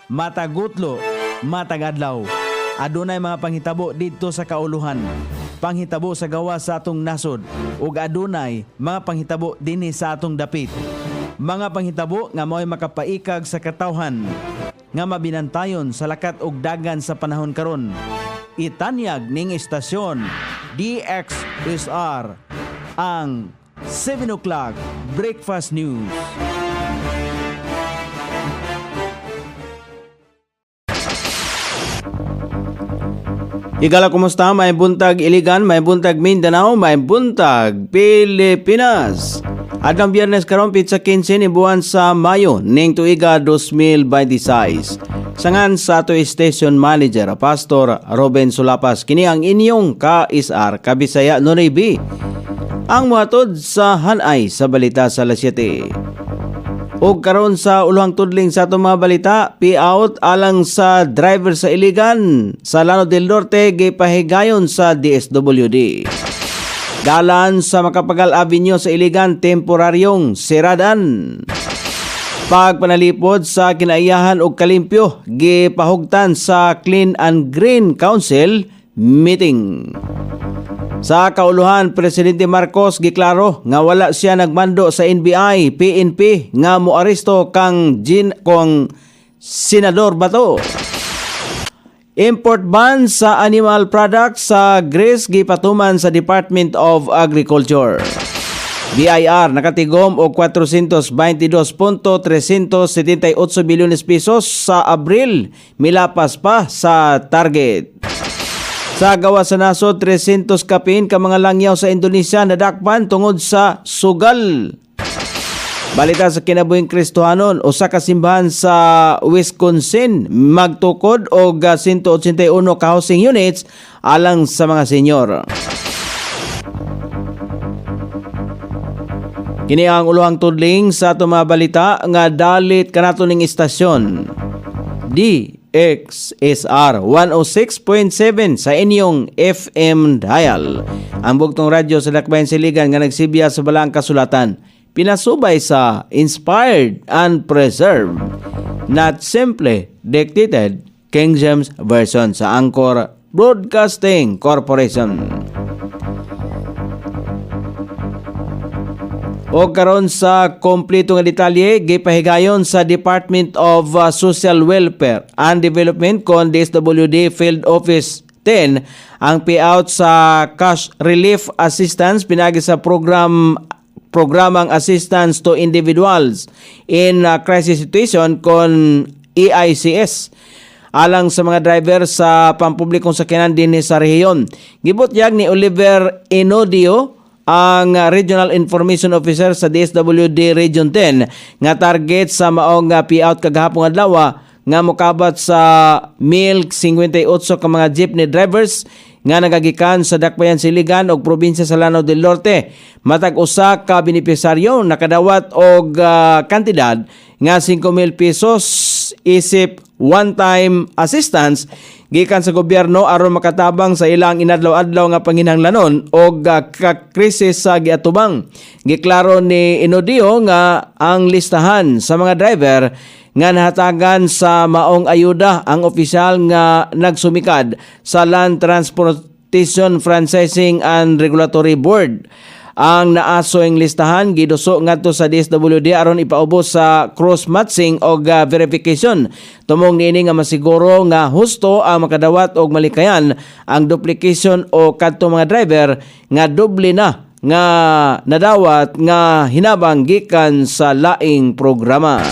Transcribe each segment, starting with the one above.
matagutlo, matagadlaw. Adunay mga panghitabo dito sa kauluhan. Panghitabo sa gawa sa atong nasod ug adunay mga panghitabo dinhi sa atong dapit. Mga panghitabo nga mo'y makapaikag sa katawhan nga mabinantayon sa lakat ug dagan sa panahon karon. Itanyag ning istasyon DXSR ang 7 o'clock Breakfast News. Igala, kumusta? May buntag Iligan, may buntag Mindanao, may buntag Pilipinas. Adang Biyernes karon pitsa 15 ni buwan sa Mayo ning tuiga 2026. Sangan sa ato station manager Pastor Ruben Sulapas, kini ang inyong ka-isar Kabisaya Noribi. Ang muhatod sa hanay sa balita sa alas 7. O karon sa uluhang tudling sa itong mga balita, payout alang sa driver sa Iligan sa Llano del Norte gipahigayon sa DSWD. Dalan sa Macapagal Avenue sa Iligan temporaryong siradan. Pagpanalipod sa kinaiyahan og kalimpyo gipahugtan sa Clean and Green Council meeting. Sa kauluhan, Presidente Marcos giklaro nga wala siya nagmando sa NBI, PNP nga moaresto kang Senador Bato. Import ban sa animal products sa Greece gipatuman sa Department of Agriculture. BIR nakatigom og 422.378 bilyones pesos sa Abril, milapas pa sa target. Sa gawa sa nasod, 300 kapin ka mga langyaw sa Indonesia nadakpan tungod sa sugal. Balita sa kinabuhing Kristohanon, usa ka simbahan sa Wisconsin magtukod og 181 ka housing units alang sa mga senyor. Kini ang uluhang tudling sa ato mga balita nga dalit kanato ning istasyon. DXSR 106.7 sa inyong FM dial. Ang bugtong radyo sa Dakbayan Siligan nga nagsibya sa balaang kasulatan. Pinasubay sa Inspired and Preserved, not simply dictated, King James Version sa Anchor Broadcasting Corporation. O karon sa kompleto nga detalye gipahigayon sa Department of Social Welfare and Development kon DSWD Field Office 10 ang payout sa cash relief assistance pinagi sa programang assistance to individuals in crisis situation kon EICS alang sa mga driver sa pampublikong sakyanan dinhi sa rehiyon. Gibutyag ni Oliver Enodio, ang Regional Information Officer sa DSWD Region 10 nga target sa maong payout kagahapon adlaw nga mokabat sa 1,058 ka mga jeepney drivers nga nagagikan sa Dakbayan Siligan og probinsya sa Llano del Norte. Matag usa ka benepisaryo nakadawat og kantidad nga 5,000 pesos isip one-time assistance gikan sa gobyerno aron makatabang sa ilang inadlaw-adlaw nga panginahanglanon og krisis sa giatubang. Giklaro ni Enodio nga ang listahan sa mga driver nga nahatagan sa maong ayuda ang opisyal nga nagsumikad sa Land Transportation Franchising and Regulatory Board. Ang naasoing listahan giduso ngadto sa DSWD aron ipaubos sa cross-matching o verification. Tumong niini nga masiguro nga husto ang makadawat og malikayan ang duplication o kadto mga driver nga doble na nga nadawat nga hinabang gikan sa laing programa.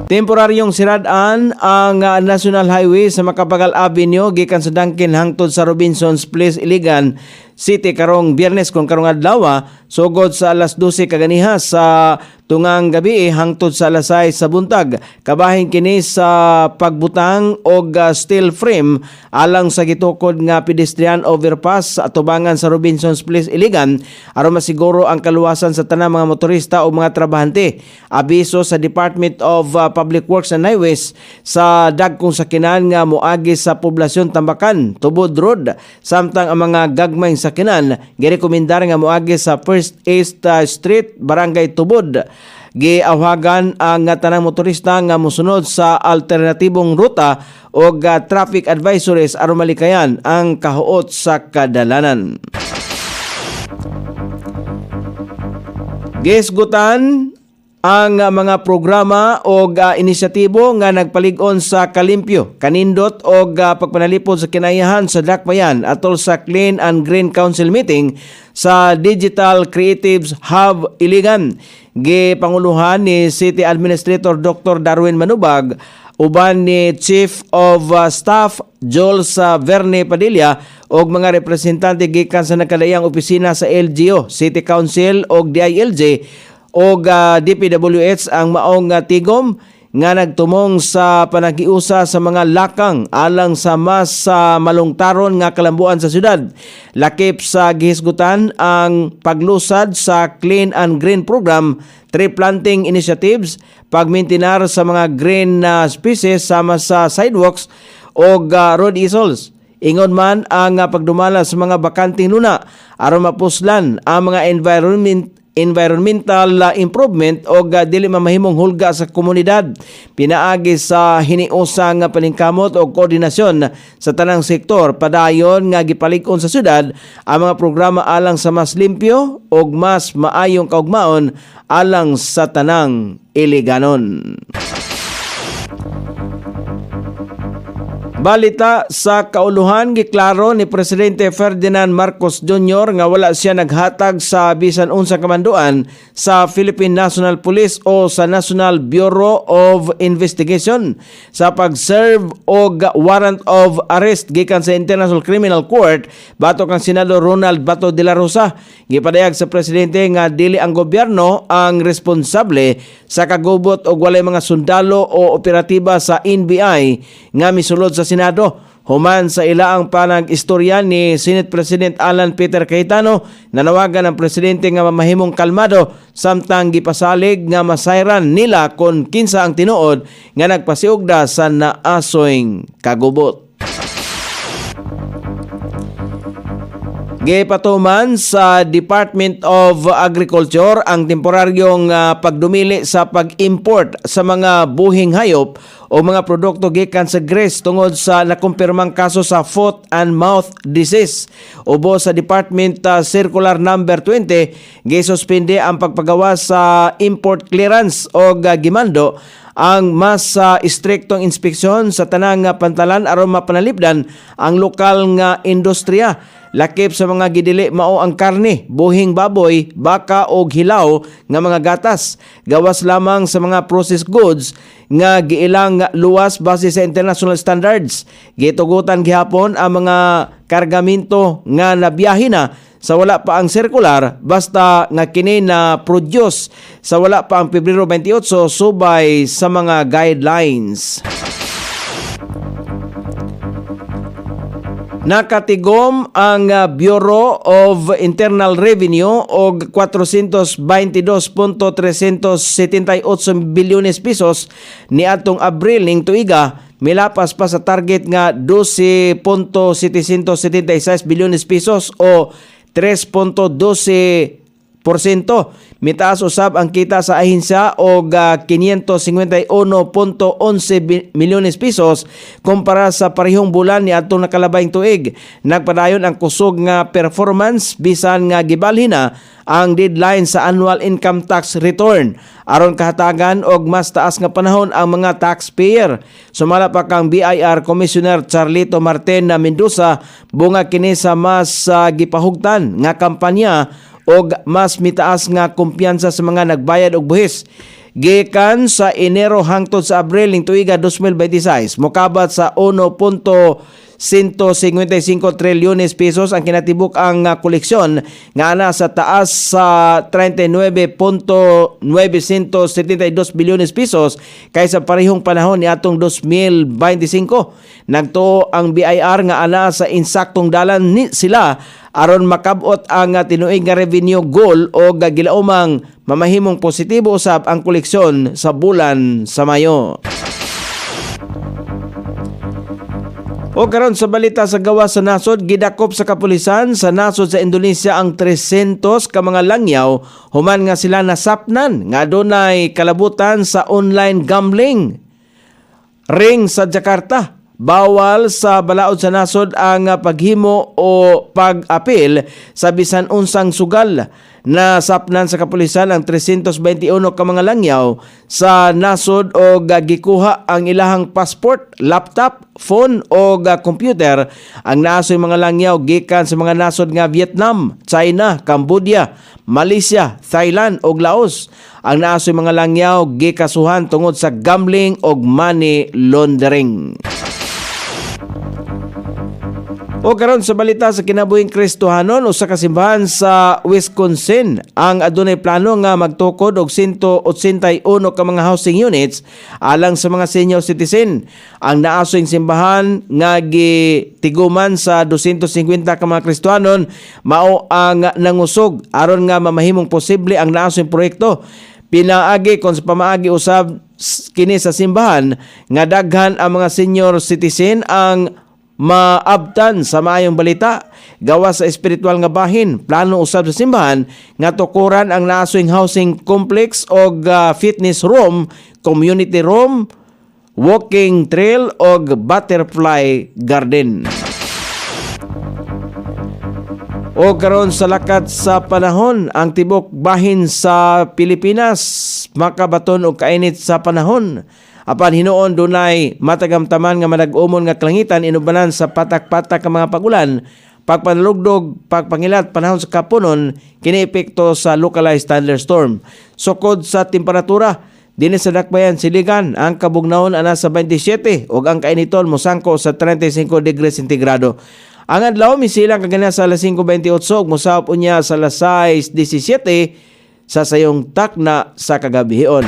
Temporaryong siradan ang National Highway sa Macapagal Avenue gikan sa Duncan hangtod sa Robinsons Place, Iligan City karong Biyernes kon karong adlaw sugod sa alas 12 kaganiha sa tungang gabi hangtod sa alas 6 sa buntag. Kabahin kini sa pagbutang og steel frame alang sa gitukod nga pedestrian overpass sa atubangan sa Robinsons Place, Iligan aron masiguro ang kaluwasan sa tanang mga motorista o mga trabahante. Abiso sa Department of Public Works and Highways sa dagkong sakinan nga moagi sa poblasyon Tambakan, Tubod Road, samtang ang mga gagmayng sakinan girekomendar nga moagi sa First East Street, Barangay Tubod. giawagan ang tanang motorista nga mosunod sa alternatibong ruta o traffic advisories aron malikayan ang kahuot sa kadalanan. Gisgutan ang mga programa o inisyatibo nga nagpalig-on sa kalimpyo, kanindot o pagpanalipod sa kinayahan sa dakbayan atol sa Clean and Green Council meeting sa Digital Creatives Hub Iligan. Gipanguluhan ni City Administrator Dr. Darwin Manubag uban ni Chief of Staff Jules Verne Padilla og mga representante gikan sa nakadayang opisina sa LGU, City Council og DILG og DPWH ang maong tigom nga nagtumong sa panagiusa sa mga lakang alang sa mas malungtaron nga kalambuan sa syudad. Lakip sa gihisgutan ang paglusad sa Clean and Green Program, tree planting initiatives, pagmintinar sa mga green species sama sa sidewalks o road easels. Ingon man ang pagdumala sa mga bakanting luna aron mapuslan ang mga environmental improvement o dili mamahimong hulga sa komunidad. Pinaagi sa hiniusang paningkamot o koordinasyon sa tanang sektor padayon nga gipalig-on sa syudad ang mga programa alang sa mas limpyo o mas maayong kaugmaon alang sa tanang Iliganon. Balita sa kauluhan, giklaro ni Presidente Ferdinand Marcos Jr. nga wala siya naghatag sa bisan unsang kamanduan sa Philippine National Police o sa National Bureau of Investigation sa pag-serve og warrant of arrest gikan sa International Criminal Court batok ang Senador Ronald Bato de la Rosa. Gipadayag sa Presidente nga dili ang gobyerno ang responsable sa kagubot og walay mga sundalo o operatiba sa NBI nga misulod sa Senado. Human sa ilaang panag-istorya ni Senate President Alan Peter Cayetano, nanawagan ang presidente nga mamahimong kalmado samtang gipasalig nga masayran nila kon kinsa ang tinuod nga nagpasiugda sa naasoyng kagubot. Gipatuman sa Department of Agriculture ang temporaryong pagdumili sa pag-import sa mga buhing hayop o mga produkto gikan sa Greece tungod sa nakumpirmang kaso sa foot and mouth disease. Ubo sa Department Circular Number 20, gisuspende ang pagpagawa sa import clearance o gimando ang mas istriktong inspeksyon sa tanang pantalan aron mapanalipdan ang lokal nga industriya. Lakip sa mga gidili mao ang karne, buhing baboy, baka o hilaw nga mga gatas. Gawas lamang sa mga processed goods nga giilang luwas base sa international standards. Gitugutan gihapon ang mga kargamento nga nabiyahe na sa wala pa ang circular basta nga kini na produce sa wala pa ang Pebrero 28 subay sa mga guidelines. Nakatigom ang Bureau of Internal Revenue og 422.378 bilyones pesos ni atong Abril ning tuiga, milapas pa sa target nga 12.776 bilyones pesos o 3.12%. Mitaas usab ang kita sa ahensya og 551.11 milyones pesos kumpara sa parehong bulan ni atong nakalabayng tuig. Nagpadayon ang kusog nga performance bisan nga gibalhin na ang deadline sa annual income tax return aron kahatagan og mas taas nga panahon ang mga taxpayer. Sumala pa kang BIR Commissioner Charlito Martin na Mendoza, bunga kini sa mas gipahugtan nga kampanya og mas mitaas nga kumpiyansa sa mga nagbayad og buhis. Gikan sa Enero hangtod sa Abril ning tuiga 2026, mokabat sa 1.155 trilyones pesos ang kinatibuk ang koleksyon nga ana sa taas sa 39.972 bilyones pesos kaysa parehong panahon ni atong 2025. Nagtuo ang BIR nga ana sa insaktong dalan sila aron makabot ang tinuig nga revenue goal o gilaumang mamahimong positibo usab ang koleksyon sa bulan sa Mayo. O karon sa balita sa gawas sa nasod, gidakop sa kapulisan sa nasod sa Indonesia ang 300 ka mga langyaw human nga sila nasapnan nga adunay kalabutan sa online gambling. Ring sa Jakarta, bawal sa balaod sa nasod ang paghimo o pag-apil sa bisan unsang sugal. Nasapnan sa kapulisan ang 321 ka mga langyaw sa nasod o gikuha ang ilahang passport, laptop, phone o computer. Ang naasoy mga langyaw gikan sa mga nasod nga Vietnam, China, Cambodia, Malaysia, Thailand o Laos. Ang naasoy mga langyaw gikasuhan tungod sa gambling o money laundering. O karon sa balita sa kinabuhing Kristohanon o sa kasimbahan sa Wisconsin, ang adunay plano nga magtukod og 181 ka mga housing units alang sa mga senior citizen. Ang naasoing simbahan nga gitiguman sa 250 ka mga Kristohanon mao ang nangusog aron nga mamahimong posible ang naasoing proyekto. Pinaagi kon sa pamaagi usab kini sa simbahan nga daghan ang mga senior citizen ang maabtan sa maayong balita gawas sa espiritual nga bahin. Plano usab sa simbahan nga tukuran ang naasoing housing complex o fitness room, community room, walking trail o butterfly garden. O karon sa lakat sa panahon, ang tibok bahin sa Pilipinas makabaton og kainit sa panahon. Apan hinuon dunay matagamtaman nga madag-umon nga kalangitan inubanan sa patak-patak ka mga pagulan, pagpanalugdog, pagpangilat panahon sa kapunon kini epekto sa localized thunderstorm. Sukod sa temperatura, dinhi sa dakbayan Siligan ang kabugnawon ana sa 27 ug ang kainiton mosangko sa 35 degrees sentigrado. Ang adlaw misilang kagana sa alas 5:28 ug mosahop unya sa alas 6:17 sa sayong takna sa kagabihon.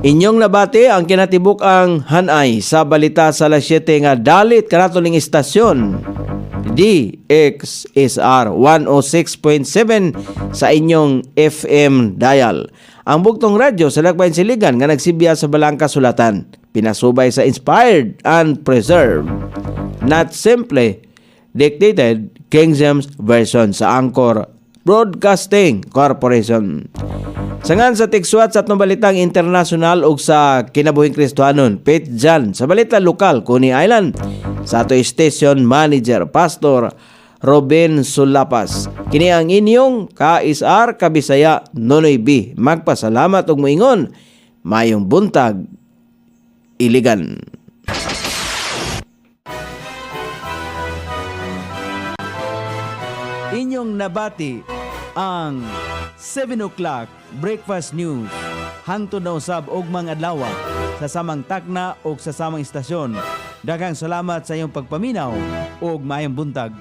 Inyong nabati ang kinatibuk ang hanay sa balita sa alas 7 nga dalit kanatuling istasyon DXSR 106.7 sa inyong FM dial. Ang bugtong radyo sa Dakbayan Siligan nga nagsibya sa Balangka Sulatan. Pinasubay sa Inspired and Preserved, not simply dictated King James Version sa Anchor Broadcasting Corporation. Sangan sa tikswat sa atong balitang internasyonal ug sa kinabuhing Kristohanon, Pete Jan sa balita lokal Coney Island sa ato station manager Pastor Robin Sulapas. Kini ang inyong KSR Kabisaya Nonoy B. Magpasalamat ug moingon mayong buntag Iligan. Inyong nabati ang 7 o'clock breakfast news hangtod na usab og mga adlaw sa samang takna o sa samang istasyon. Daghang salamat sa iyong pagpaminaw ug maayong buntag.